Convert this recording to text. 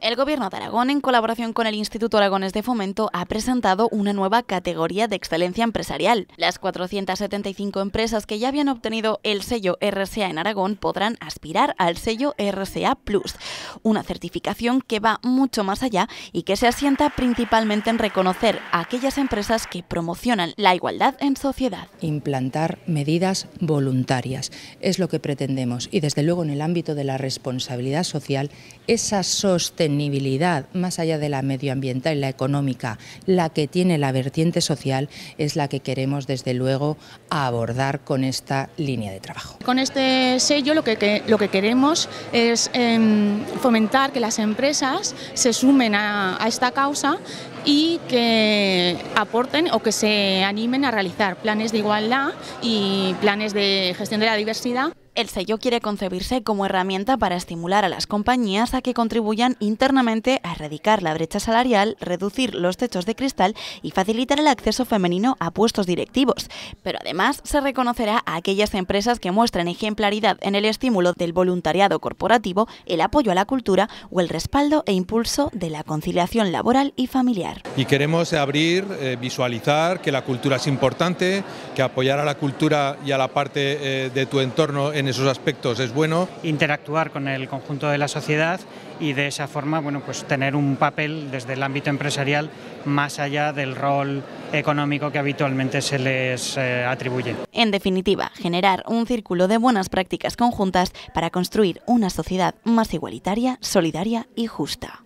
El Gobierno de Aragón, en colaboración con el Instituto Aragonés de Fomento, ha presentado una nueva categoría de excelencia empresarial. Las 475 empresas que ya habían obtenido el sello RSA en Aragón podrán aspirar al sello RSA Plus, una certificación que va mucho más allá y que se asienta principalmente en reconocer a aquellas empresas que promocionan la igualdad en sociedad. Implantar medidas voluntarias es lo que pretendemos y desde luego en el ámbito de la responsabilidad social, esa sostenibilidad más allá de la medioambiental y la económica, la que tiene la vertiente social, es la que queremos desde luego abordar con esta línea de trabajo. Con este sello lo que queremos es fomentar que las empresas se sumen a esta causa y que aporten o que se animen a realizar planes de igualdad y planes de gestión de la diversidad. El sello quiere concebirse como herramienta para estimular a las compañías a que contribuyan internamente a erradicar la brecha salarial, reducir los techos de cristal y facilitar el acceso femenino a puestos directivos. Pero además se reconocerá a aquellas empresas que muestren ejemplaridad en el estímulo del voluntariado corporativo, el apoyo a la cultura o el respaldo e impulso de la conciliación laboral y familiar. Y queremos abrir, visualizar que la cultura es importante, que apoyar a la cultura y a la parte de tu entorno en esos aspectos es bueno. Interactuar con el conjunto de la sociedad y de esa forma pues tener un papel desde el ámbito empresarial más allá del rol económico que habitualmente se les atribuye. En definitiva, generar un círculo de buenas prácticas conjuntas para construir una sociedad más igualitaria, solidaria y justa.